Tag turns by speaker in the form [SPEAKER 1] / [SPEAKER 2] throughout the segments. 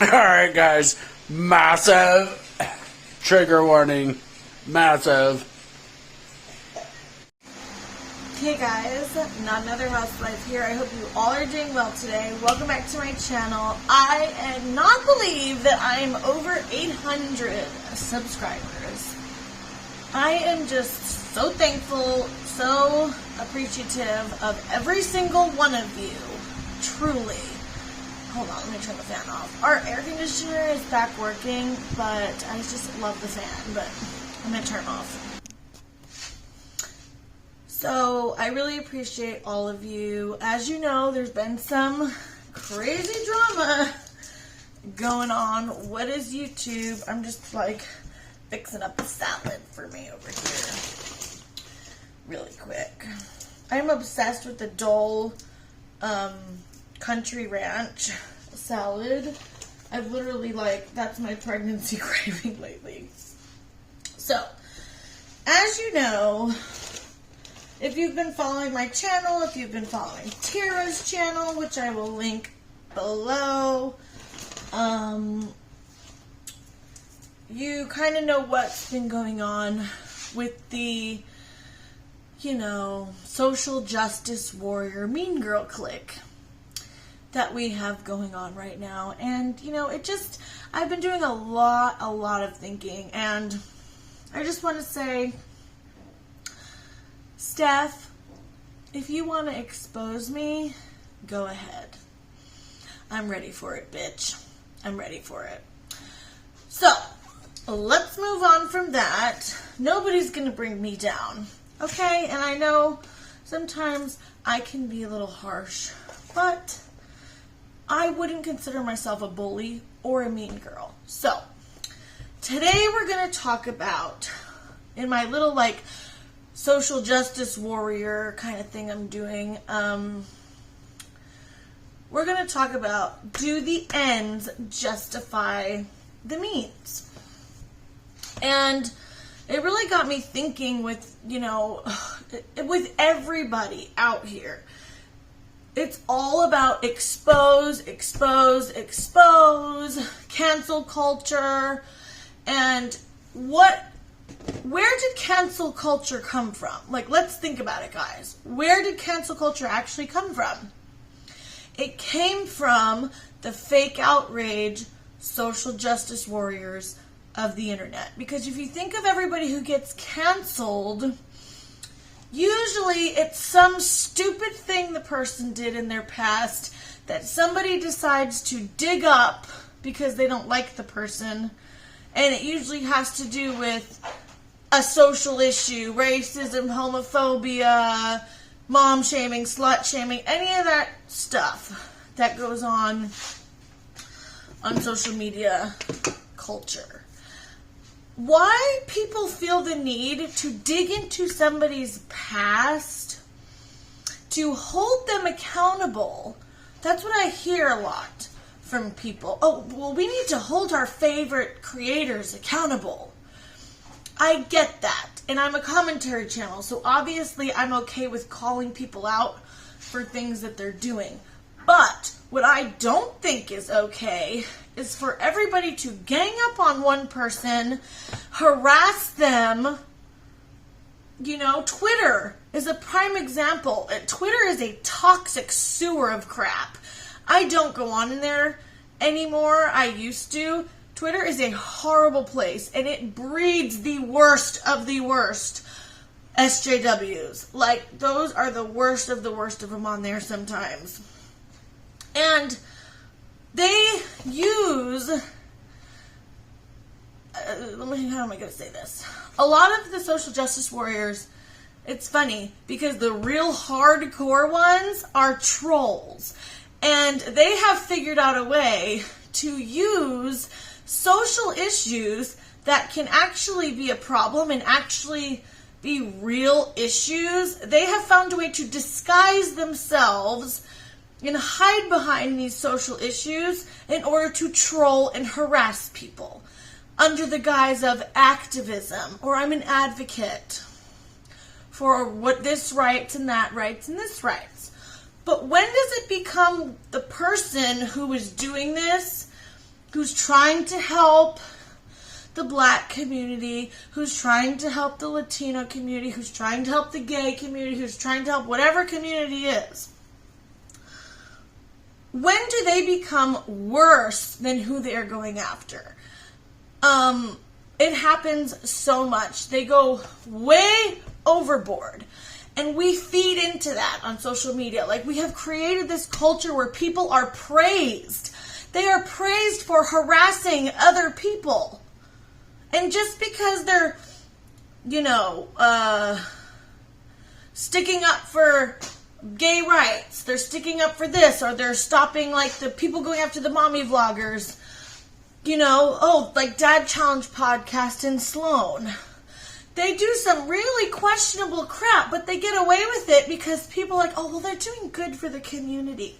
[SPEAKER 1] Alright guys, massive trigger warning. Massive.
[SPEAKER 2] Hey guys, not another housewife here. I hope you all are doing well today. Welcome back to my channel. I cannot believe that I am over 800 subscribers. I am just so thankful, so appreciative of every single one of you. Truly. Hold on, let me turn the fan off. Our air conditioner is back working, but I just love the fan, but I'm going to turn it off. So, I really appreciate all of you. As you know, there's been some crazy drama going on. What is YouTube? I'm just like fixing up a salad for me over here. Really quick. I'm obsessed with the Dole Country Ranch salad. I've literally that's my pregnancy craving lately. So, as you know, if you've been following my channel, if you've been following Tyra's channel, which I will link below, you kind of know what's been going on with the, social justice warrior mean girl clique that we have going on right now. And, I've been doing a lot of thinking, and I just want to say, Steph, if you want to expose me, go ahead. I'm ready for it, bitch. I'm ready for it. So, let's move on from that. Nobody's going to bring me down, okay? And I know sometimes I can be a little harsh, but I wouldn't consider myself a bully or a mean girl. So, today we're going to talk about, in my little, social justice warrior kind of thing I'm doing, we're going to talk about, do the ends justify the means? And it really got me thinking with, with everybody out here. It's all about expose, cancel culture, and where did cancel culture come from? Let's think about it, guys. Where did cancel culture actually come from? It came from the fake outrage social justice warriors of the internet. Because if you think of everybody who gets canceled, usually it's some stupid thing the person did in their past that somebody decides to dig up because they don't like the person. And it usually has to do with a social issue, racism, homophobia, mom shaming, slut shaming, any of that stuff that goes on social media culture. Why people feel the need to dig into somebody's past to hold them accountable, that's what I hear a lot from people. Oh, well, we need to hold our favorite creators accountable. I get that, and I'm a commentary channel, so obviously I'm okay with calling people out for things that they're doing. But what I don't think is okay is for everybody to gang up on one person, harass them. Twitter is a prime example. Twitter is a toxic sewer of crap. I don't go on in there anymore. I used to. Twitter is a horrible place, and it breeds the worst of the worst SJWs. Those are the worst of them on there sometimes. And they use, how am I going to say this? A lot of the social justice warriors, it's funny, because the real hardcore ones are trolls. And they have figured out a way to use social issues that can actually be a problem and actually be real issues. They have found a way to disguise themselves and hide behind these social issues in order to troll and harass people under the guise of activism, or I'm an advocate for what this rights and that rights and this rights. But when does it become the person who is doing this who's trying to help the Black community, who's trying to help the Latino community, who's trying to help the gay community, who's trying to help whatever community is. When do they become worse than who they are going after? It happens so much. They go way overboard. And we feed into that on social media. Like, we have created this culture where people are praised. They are praised for harassing other people. And just because they're, sticking up for gay rights, they're sticking up for this, or they're stopping, like, the people going after the mommy vloggers, like Dad Challenge podcast in Sloan. They do some really questionable crap, but they get away with it because people are like, oh, well, they're doing good for the community.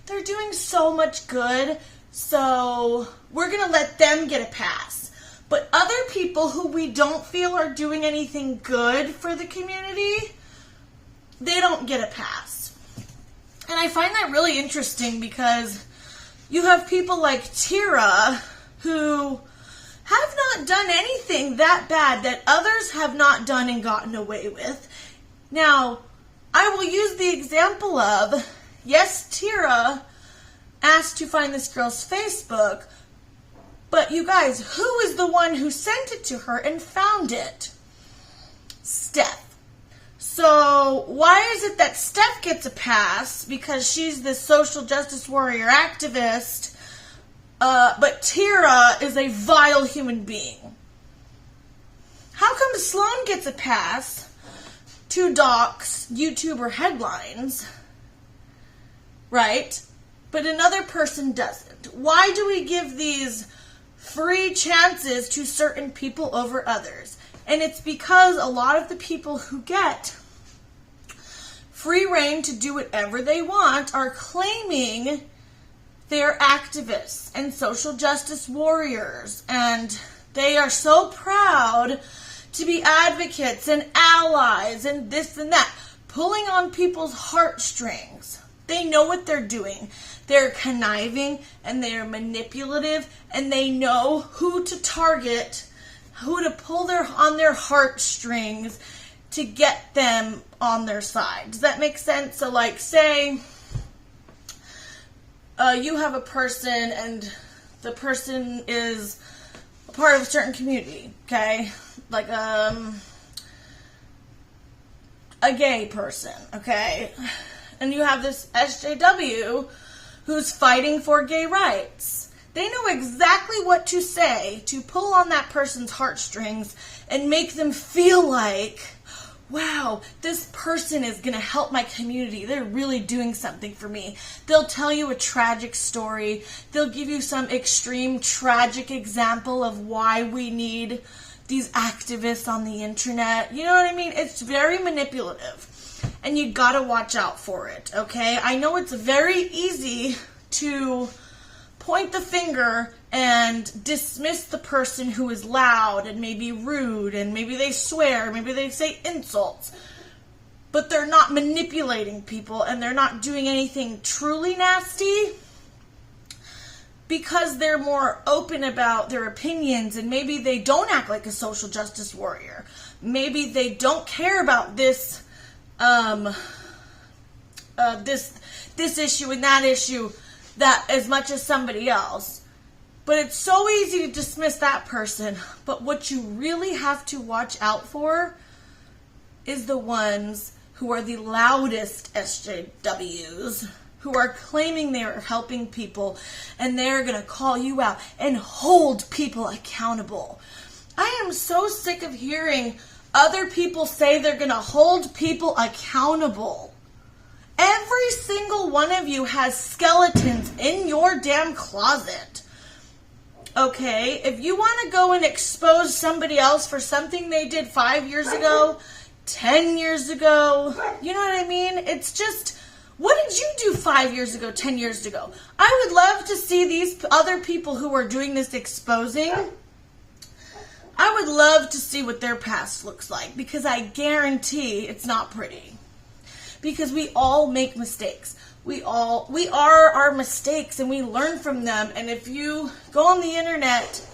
[SPEAKER 2] They're doing so much good, so we're going to let them get a pass. But other people who we don't feel are doing anything good for the community, they don't get a pass. And I find that really interesting because you have people like Tyra who have not done anything that bad that others have not done and gotten away with. Now, I will use the example of, yes, Tyra asked to find this girl's Facebook, but you guys, who is the one who sent it to her and found it? Steph. So why is it that Steph gets a pass because she's this social justice warrior activist, but Tyra is a vile human being? How come Sloan gets a pass to dox YouTuber headlines, right? But another person doesn't. Why do we give these free chances to certain people over others? And it's because a lot of the people who get free reign to do whatever they want are claiming they're activists and social justice warriors, and they are so proud to be advocates and allies and this and that, pulling on people's heartstrings. They know what they're doing. They're conniving and they're manipulative, and they know who to target, who to pull on their heartstrings to get them on their side. Does that make sense? So, like, say you have a person and the person is a part of a certain community, okay? Like a gay person, okay? And you have this SJW who's fighting for gay rights. They know exactly what to say to pull on that person's heartstrings and make them feel like, wow, this person is going to help my community. They're really doing something for me. They'll tell you a tragic story. They'll give you some extreme tragic example of why we need these activists on the internet. You know what I mean? It's very manipulative. And you gotta watch out for it, okay? I know it's very easy to point the finger and dismiss the person who is loud and maybe rude and maybe they swear, maybe they say insults, but they're not manipulating people and they're not doing anything truly nasty because they're more open about their opinions, and maybe they don't act like a social justice warrior. Maybe they don't care about this this issue and that issue that as much as somebody else. But it's so easy to dismiss that person. But what you really have to watch out for is the ones who are the loudest SJWs, who are claiming they are helping people, and they're going to call you out and hold people accountable. I am so sick of hearing other people say they're going to hold people accountable. Every single one of you has skeletons in your damn closet. Okay? If you want to go and expose somebody else for something they did 5 years ago, 10 years ago, you know what I mean? It's just, what did you do 5 years ago, 10 years ago? I would love to see these other people who are doing this exposing. I would love to see what their past looks like, because I guarantee it's not pretty. Because we all make mistakes. We are our mistakes and we learn from them. And if you go on the internet,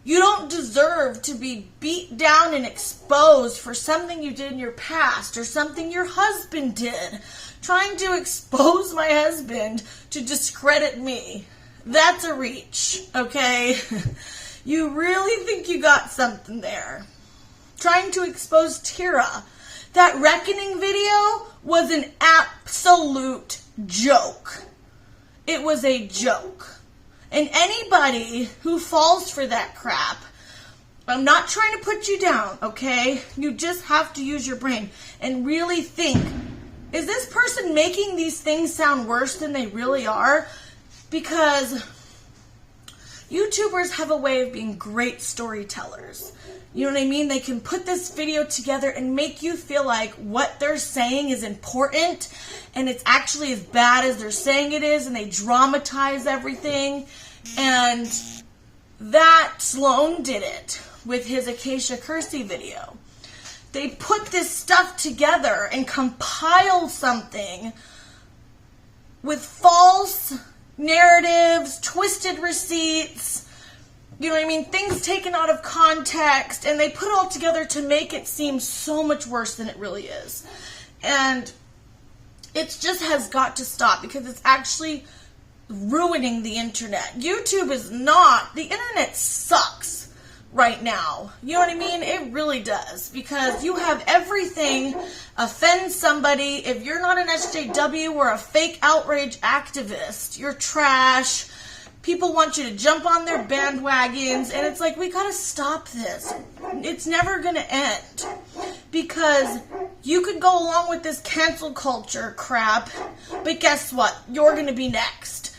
[SPEAKER 2] you don't deserve to be beat down and exposed for something you did in your past or something your husband did. Trying to expose my husband to discredit me. That's a reach, okay? You really think you got something there. Trying to expose Tyra. That reckoning video was an absolute joke. It was a joke. And anybody who falls for that crap, I'm not trying to put you down, okay? You just have to use your brain and really think, is this person making these things sound worse than they really are? Because YouTubers have a way of being great storytellers. You know what I mean? They can put this video together and make you feel like what they're saying is important and it's actually as bad as they're saying it is, and they dramatize everything. And that Sloan did it with his Acacia Kersey video. They put this stuff together and compile something with false narratives, twisted receipts, you know what I mean, things taken out of context, and they put it all together to make it seem so much worse than it really is. And it just has got to stop, because it's actually ruining the internet. YouTube is not, the internet sucks right now. You know what I mean? It really does, because you have everything offend somebody. If you're not an SJW or a fake outrage activist, you're trash. People want you to jump on their bandwagons, and it's like, we gotta stop this. It's never gonna end, because you could go along with this cancel culture crap, but guess what? You're gonna be next.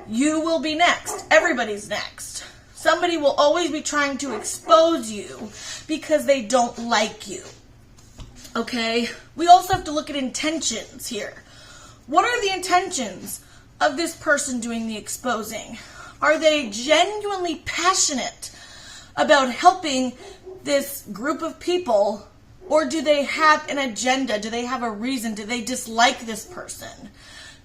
[SPEAKER 2] You will be next. Everybody's next. Somebody will always be trying to expose you because they don't like you. Okay? We also have to look at intentions here. What are the intentions of this person doing the exposing? Are they genuinely passionate about helping this group of people, or do they have an agenda? Do they have a reason? Do they dislike this person?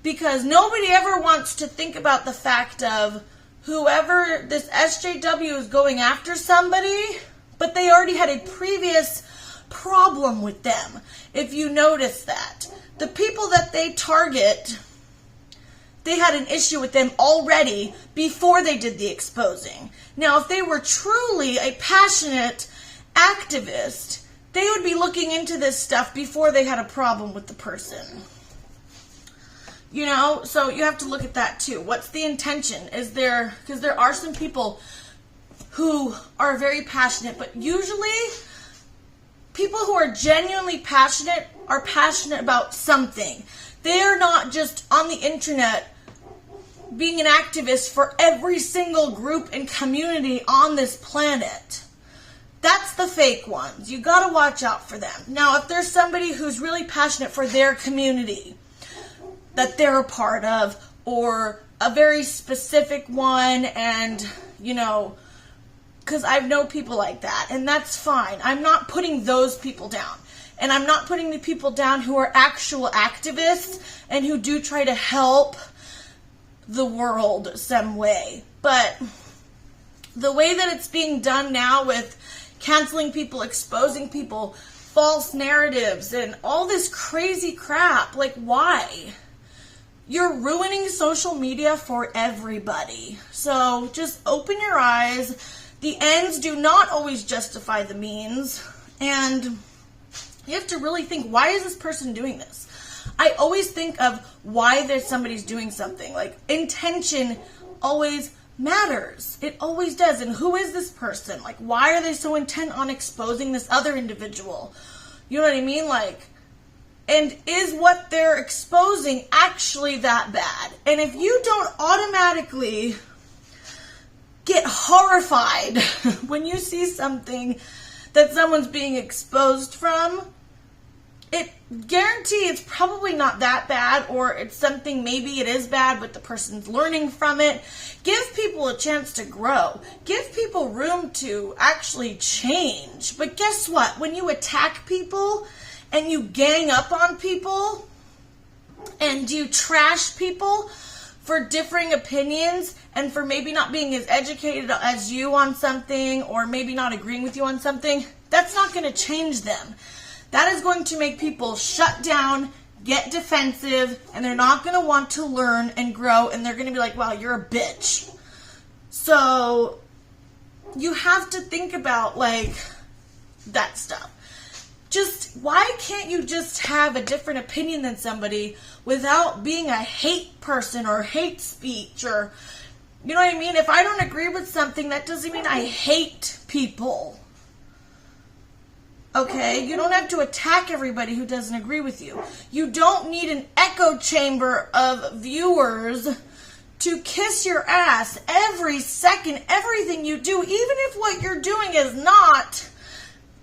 [SPEAKER 2] Because nobody ever wants to think about the fact of whoever this SJW is going after somebody, but they already had a previous problem with them. If you notice that, the people that they target, they had an issue with them already before they did the exposing. Now, if they were truly a passionate activist, they would be looking into this stuff before they had a problem with the person. You know, so you have to look at that too. What's the intention? Is there, because there are some people who are very passionate, but usually people who are genuinely passionate are passionate about something. They are not just on the internet being an activist for every single group and community on this planet. That's the fake ones. You gotta watch out for them. Now, if there's somebody who's really passionate for their community that they're a part of, or a very specific one, and, you know, because I know people like that, and that's fine. I'm not putting those people down. And I'm not putting the people down who are actual activists and who do try to help the world some way. But the way that it's being done now with canceling people, exposing people, false narratives, and all this crazy crap, like, why? You're ruining social media for everybody. So just open your eyes. The ends do not always justify the means. And you have to really think, why is this person doing this? I always think of why there's somebody's doing something. Like, intention always matters. It always does. And who is this person? Like, why are they so intent on exposing this other individual? You know what I mean? Like, and is what they're exposing actually that bad? And if you don't automatically get horrified when you see something that someone's being exposed from, it guarantee it's probably not that bad, or it's something, maybe it is bad, but the person's learning from it. Give people a chance to grow. Give people room to actually change. But guess what? When you attack people and you gang up on people, and you trash people for differing opinions and for maybe not being as educated as you on something, or maybe not agreeing with you on something, that's not going to change them. That is going to make people shut down, get defensive, and they're not going to want to learn and grow, and they're going to be like, wow, you're a bitch. So you have to think about, like, that stuff. Just, why can't you just have a different opinion than somebody without being a hate person or hate speech, or, you know what I mean? If I don't agree with something, that doesn't mean I hate people. Okay? You don't have to attack everybody who doesn't agree with you. You don't need an echo chamber of viewers to kiss your ass every second, everything you do, even if what you're doing is not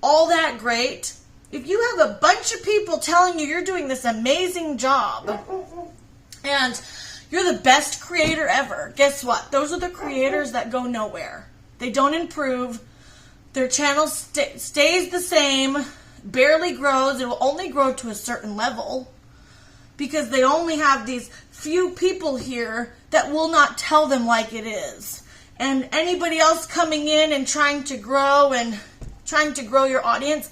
[SPEAKER 2] all that great. If you have a bunch of people telling you you're doing this amazing job and you're the best creator ever, guess what? Those are the creators that go nowhere. They don't improve. Their channel stays the same, barely grows. It will only grow to a certain level because they only have these few people here that will not tell them like it is. And anybody else coming in and trying to grow your audience,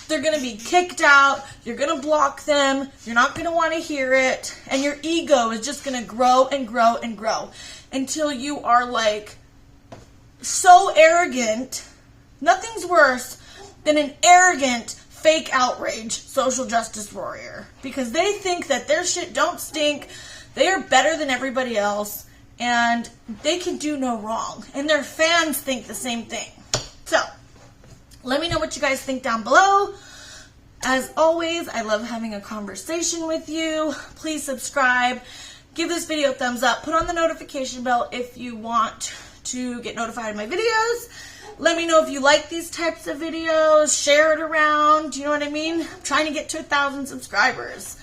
[SPEAKER 2] they're going to be kicked out. You're going to block them. You're not going to want to hear it. And your ego is just going to grow and grow and grow until you are like so arrogant. Nothing's worse than an arrogant, fake outrage social justice warrior, because they think that their shit don't stink. They are better than everybody else and they can do no wrong. And their fans think the same thing. So, let me know what you guys think down below. As always, I love having a conversation with you. Please subscribe. Give this video a thumbs up. Put on the notification bell if you want to get notified of my videos. Let me know if you like these types of videos. Share it around. You know what I mean? I'm trying to get to 1,000 subscribers.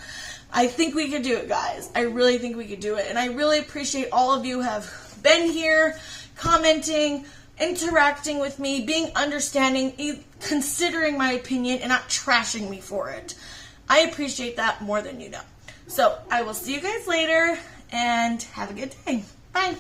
[SPEAKER 2] I think we could do it, guys. I really think we could do it. And I really appreciate all of you who have been here, commenting, interacting with me, being understanding, considering my opinion, and not trashing me for it. I appreciate that more than you know. So, I will see you guys later, and have a good day. Bye.